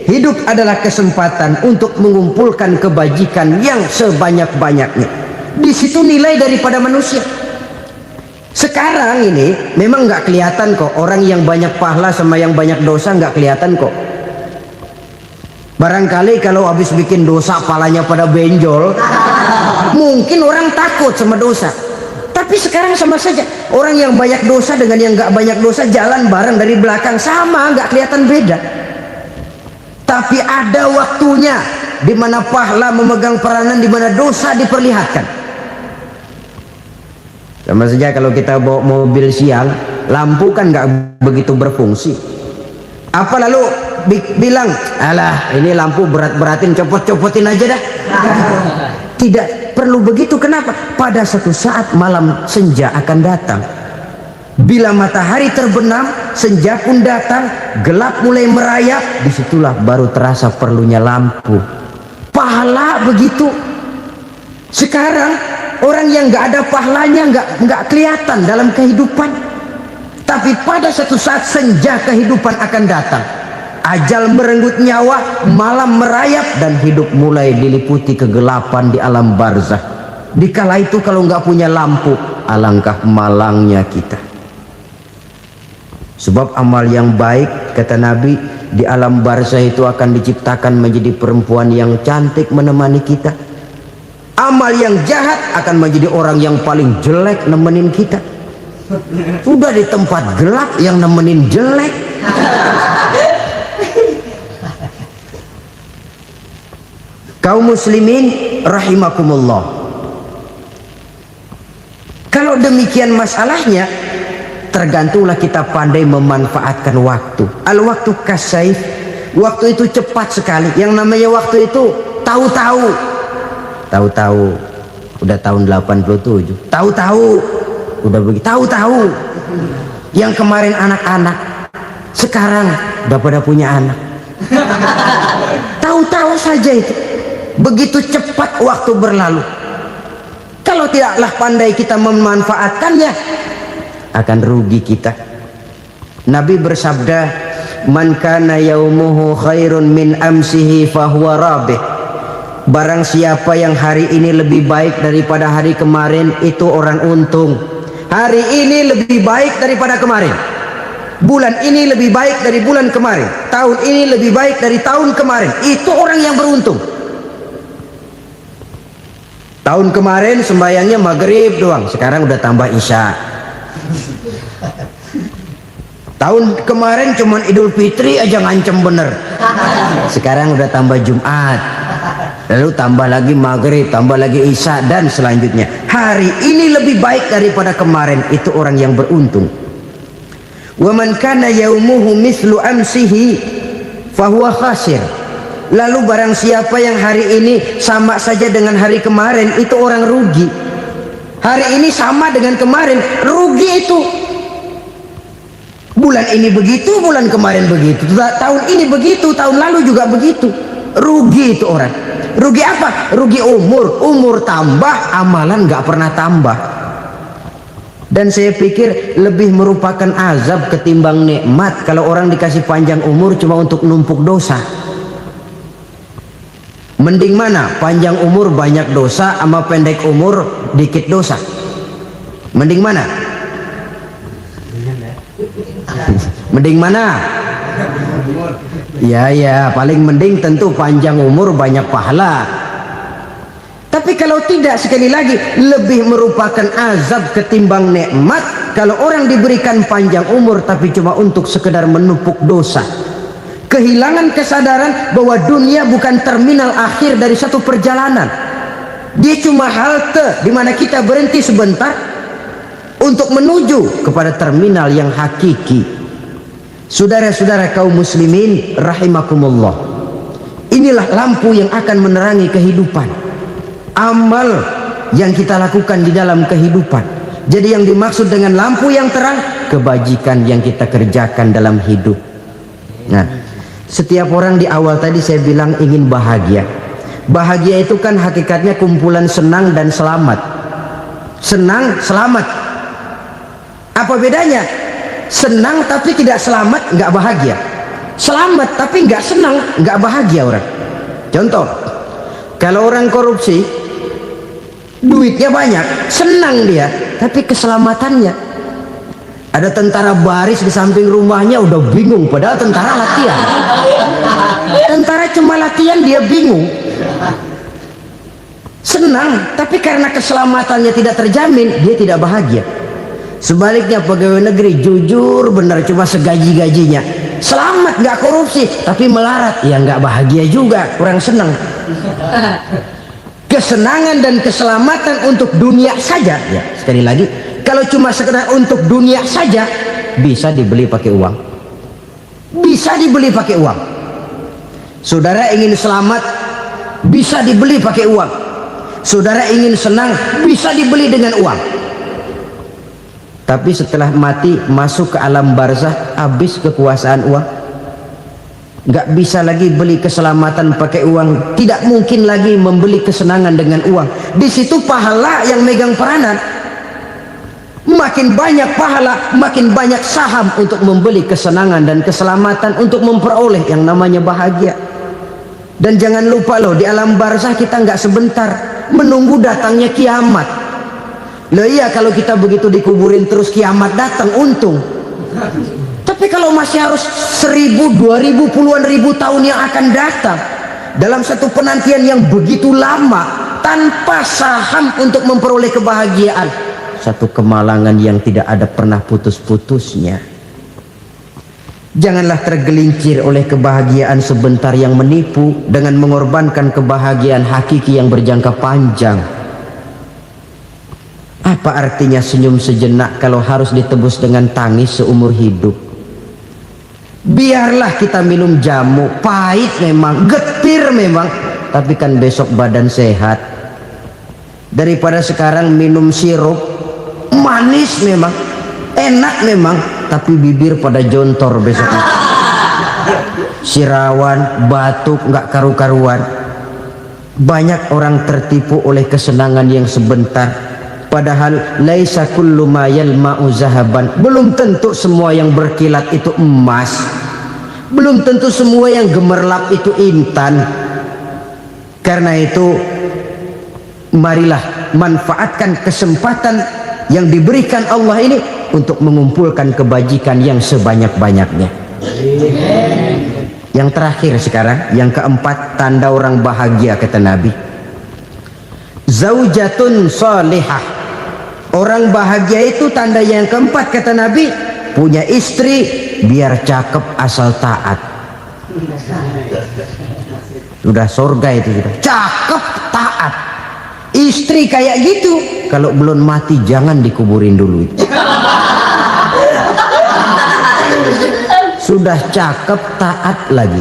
Hidup adalah kesempatan untuk mengumpulkan kebajikan yang sebanyak-banyaknya. Di situ nilai daripada manusia. Sekarang ini memang nggak kelihatan kok, orang yang banyak pahala sama yang banyak dosa nggak kelihatan kok. Barangkali kalau habis bikin dosa palanya pada benjol, mungkin orang takut sama dosa. Tapi sekarang sama saja, orang yang banyak dosa dengan yang nggak banyak dosa jalan bareng dari belakang, sama, nggak kelihatan beda. Tapi ada waktunya di mana pahala memegang peranan, di mana dosa diperlihatkan. Sama saja kalau kita bawa mobil siang, lampu kan nggak begitu berfungsi. Apa lalu bilang, alah ini lampu berat-beratin, copot-copotin aja dah. Tidak perlu begitu. Kenapa? Pada satu saat malam senja akan datang. Bila matahari terbenam, senja pun datang, gelap mulai merayap, disitulah baru terasa perlunya lampu. Pahala begitu. Sekarang orang yang nggak ada pahalanya nggak kelihatan dalam kehidupan. Tapi pada satu saat senja kehidupan akan datang. Ajal merenggut nyawa, malam merayap, dan hidup mulai diliputi kegelapan di alam barzah. Dikala itu kalau nggak punya lampu, alangkah malangnya kita. Sebab amal yang baik, kata Nabi, di alam barzah itu akan diciptakan menjadi perempuan yang cantik menemani kita. Amal yang jahat akan menjadi orang yang paling jelek nemenin kita. Udah di tempat gelap yang nemenin jelek. Kaum muslimin rahimakumullah. Kalau demikian masalahnya, tergantunglah kita pandai memanfaatkan waktu. Al-waktu kasayf, waktu itu cepat sekali. Yang namanya waktu itu tahu-tahu. Tahu-tahu udah tahun 87. Tahu-tahu udah begitu. Tahu-tahu yang kemarin anak-anak, sekarang udah pada punya anak. Tahu-tahu saja itu. Begitu cepat waktu berlalu. Kalau tidaklah pandai kita memanfaatkannya, akan rugi kita. Nabi bersabda, "Man kana yaumuhu khairun min amsihi fahuwa rabih." Barang siapa yang hari ini lebih baik daripada hari kemarin, itu orang untung. Hari ini lebih baik daripada kemarin. Bulan ini lebih baik dari bulan kemarin. Tahun ini lebih baik dari tahun kemarin. Itu orang yang beruntung. Tahun kemarin sembayangnya maghrib doang, sekarang udah tambah isya. Tahun kemarin cuman Idul Fitri aja ngancem bener, sekarang udah tambah Jumat, lalu tambah lagi maghrib, tambah lagi isya, dan selanjutnya. Hari ini lebih baik daripada kemarin, itu orang yang beruntung. Wa man kana yaumuhu mislu amsihi fahuwa khasir. Lalu barang siapa yang hari ini sama saja dengan hari kemarin, itu orang rugi. Hari ini sama dengan kemarin, rugi itu. Bulan ini begitu, bulan kemarin begitu, tahun ini begitu, tahun lalu juga begitu. Rugi itu orang. Rugi apa? Rugi umur. Umur tambah, amalan nggak pernah tambah. Dan saya pikir lebih merupakan azab ketimbang nikmat kalau orang dikasih panjang umur cuma untuk numpuk dosa. Mending mana? Panjang umur banyak dosa sama pendek umur dikit dosa? Mending mana? Mending mana? Ya, paling mending tentu panjang umur banyak pahala. Tapi kalau tidak, sekali lagi, lebih merupakan azab ketimbang nikmat kalau orang diberikan panjang umur tapi cuma untuk sekedar menumpuk dosa. Kehilangan kesadaran bahwa dunia bukan terminal akhir dari satu perjalanan. Dia cuma halte di mana kita berhenti sebentar untuk menuju kepada terminal yang hakiki. Saudara-saudara kaum muslimin rahimakumullah. Inilah lampu yang akan menerangi kehidupan. Amal yang kita lakukan di dalam kehidupan. Jadi yang dimaksud dengan lampu yang terang, kebajikan yang kita kerjakan dalam hidup. Nah, setiap orang di awal tadi saya bilang ingin bahagia. Bahagia itu kan hakikatnya kumpulan senang dan selamat. Senang, selamat. Apa bedanya? Senang tapi tidak selamat, nggak bahagia. Selamat tapi nggak senang, nggak bahagia orang. Contoh, kalau orang korupsi, duitnya banyak, senang dia, tapi keselamatannya. Ada tentara baris di samping rumahnya udah bingung, padahal tentara latihan. Tentara cuma latihan, dia bingung. Senang, tapi karena keselamatannya tidak terjamin, dia tidak bahagia. Sebaliknya pegawai negeri jujur benar, cuma segaji-gajinya, selamat nggak korupsi, tapi melarat, ya nggak bahagia juga, kurang senang. Kesenangan dan keselamatan untuk dunia saja, ya sekali lagi, kalau cuma sekedar untuk dunia saja, bisa dibeli pakai uang. Bisa dibeli pakai uang. Saudara ingin selamat, bisa dibeli pakai uang. Saudara ingin senang, bisa dibeli dengan uang. Tapi setelah mati, masuk ke alam barzah, habis kekuasaan uang. Nggak bisa lagi beli keselamatan pakai uang. Tidak mungkin lagi membeli kesenangan dengan uang. Di situ pahala yang megang peranan. makin banyak pahala, makin banyak saham untuk membeli kesenangan dan keselamatan, untuk memperoleh yang namanya bahagia. Dan jangan lupa loh, di alam barzah kita nggak sebentar, menunggu datangnya kiamat. Loh iya, kalau kita begitu dikuburin terus kiamat datang, untung. Tapi kalau masih harus 1000, 2000, puluhan ribu tahun yang akan datang, dalam satu penantian yang begitu lama, tanpa saham untuk memperoleh kebahagiaan, satu kemalangan yang tidak ada pernah putus-putusnya. Janganlah tergelincir oleh kebahagiaan sebentar yang menipu dengan mengorbankan kebahagiaan hakiki yang berjangka panjang. Apa artinya senyum sejenak kalau harus ditebus dengan tangis seumur hidup? Biarlah kita minum jamu, pahit memang, getir memang, tapi kan besok badan sehat. Daripada sekarang minum sirup, manis memang, enak memang, tapi bibir pada jontor besok. Sirawan, batuk, nggak karu-karuan. Banyak orang tertipu oleh kesenangan yang sebentar, padahal laisa kullu ma yalma'u zahaban. Belum tentu semua yang berkilat itu emas, belum tentu semua yang gemerlap itu intan. Karena itu, marilah manfaatkan kesempatan yang diberikan Allah ini untuk mengumpulkan kebajikan yang sebanyak-banyaknya. Yang terakhir sekarang, yang keempat, tanda orang bahagia kata Nabi, zaujatun salihah. Orang bahagia itu tanda yang keempat kata Nabi, punya istri biar cakep asal taat. Sudah surga itu, sudah cakep taat. Istri kayak gitu, kalau belum mati jangan dikuburin dulu. Sudah cakep taat lagi,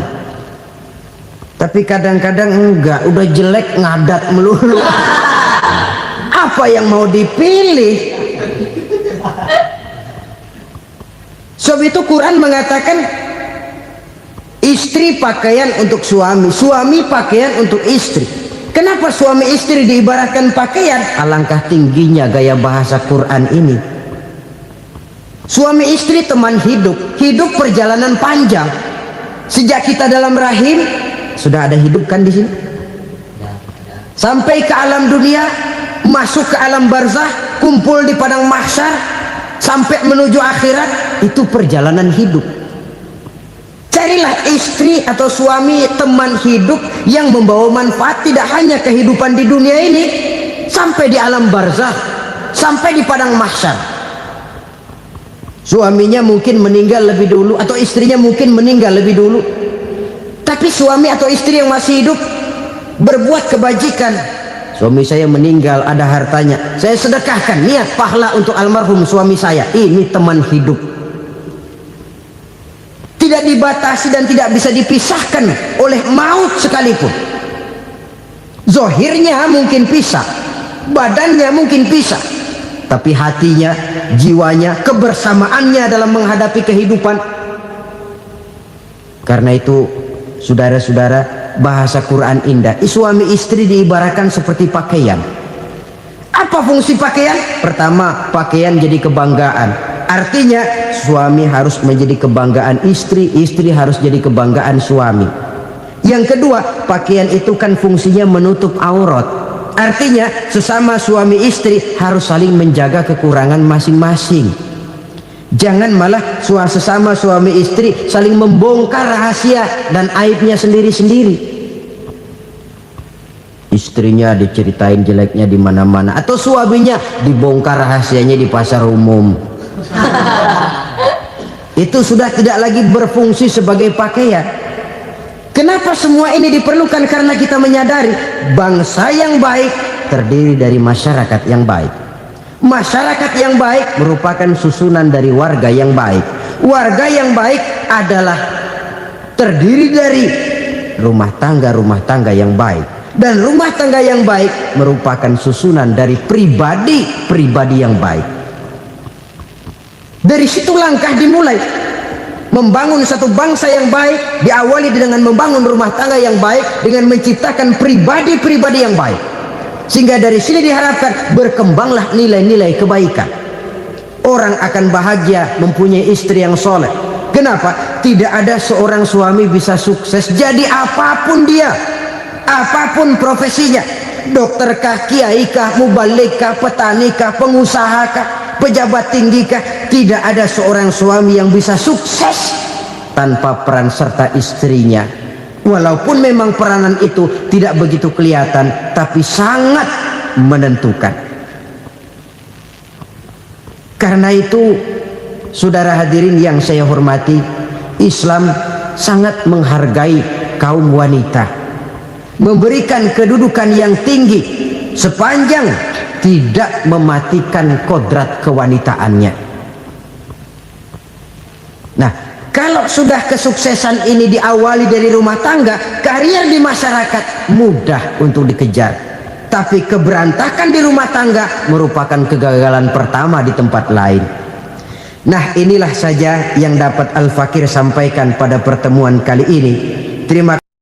tapi kadang-kadang enggak, udah jelek ngadat melulu. Apa yang mau dipilih? Sebab itu Quran mengatakan istri pakaian untuk suami, suami pakaian untuk istri. Kenapa suami istri diibaratkan pakaian? Alangkah tingginya gaya bahasa Quran ini. Suami istri teman hidup, hidup perjalanan panjang. Sejak kita dalam rahim sudah ada hidup kan di sini. Sampai ke alam dunia, masuk ke alam barzah, kumpul di padang mahsyar, sampai menuju akhirat, itu perjalanan hidup. Carilah istri atau suami teman hidup yang membawa manfaat tidak hanya kehidupan di dunia ini, sampai di alam barzah, sampai di padang mahsyar. Suaminya mungkin meninggal lebih dulu, atau istrinya mungkin meninggal lebih dulu, tapi suami atau istri yang masih hidup berbuat kebajikan. Suami saya meninggal, ada hartanya, saya sedekahkan, niat pahala untuk almarhum suami saya. Ini teman hidup, tidak dibatasi dan tidak bisa dipisahkan oleh maut sekalipun. Zohirnya mungkin pisah, badannya mungkin pisah, tapi hatinya, jiwanya, kebersamaannya dalam menghadapi kehidupan. Karena itu, saudara-saudara, bahasa Quran indah. Suami istri diibaratkan seperti pakaian. Apa fungsi pakaian? Pertama, pakaian jadi kebanggaan. Artinya suami harus menjadi kebanggaan istri, istri harus jadi kebanggaan suami. Yang kedua, pakaian itu kan fungsinya menutup aurat. Artinya sesama suami istri harus saling menjaga kekurangan masing-masing. Jangan malah sesama suami istri saling membongkar rahasia dan aibnya sendiri-sendiri. Istrinya diceritain jeleknya di mana-mana, atau suaminya dibongkar rahasianya di pasar umum. Itu sudah tidak lagi berfungsi sebagai pakaian. Kenapa semua ini diperlukan? Karena kita menyadari bangsa yang baik terdiri dari masyarakat yang baik. Masyarakat yang baik merupakan susunan dari warga yang baik. Warga yang baik adalah terdiri dari rumah tangga yang baik. Dan rumah tangga yang baik merupakan susunan dari pribadi yang baik. Dari situ langkah dimulai. Membangun satu bangsa yang baik diawali dengan membangun rumah tangga yang baik, dengan menciptakan pribadi-pribadi yang baik. Sehingga dari sini diharapkan berkembanglah nilai-nilai kebaikan. orang akan bahagia mempunyai istri yang soleh. Kenapa? Tidak ada seorang suami bisa sukses jadi apapun dia, apapun profesinya, dokterkah, kiaikah, mubalikkah, petanikah, pengusahakah, pejabat tinggikah, tidak ada seorang suami yang bisa sukses tanpa peran serta istrinya. Walaupun memang peranan itu tidak begitu kelihatan, tapi sangat menentukan. Karena itu, saudara hadirin yang saya hormati, Islam sangat menghargai kaum wanita, memberikan kedudukan yang tinggi sepanjang tidak mematikan kodrat kewanitaannya. Nah, kalau sudah kesuksesan ini diawali dari rumah tangga, karier di masyarakat mudah untuk dikejar. Tapi keberantakan di rumah tangga merupakan kegagalan pertama di tempat lain. Nah, inilah saja yang dapat Al-Fakir sampaikan pada pertemuan kali ini. Terima kasih.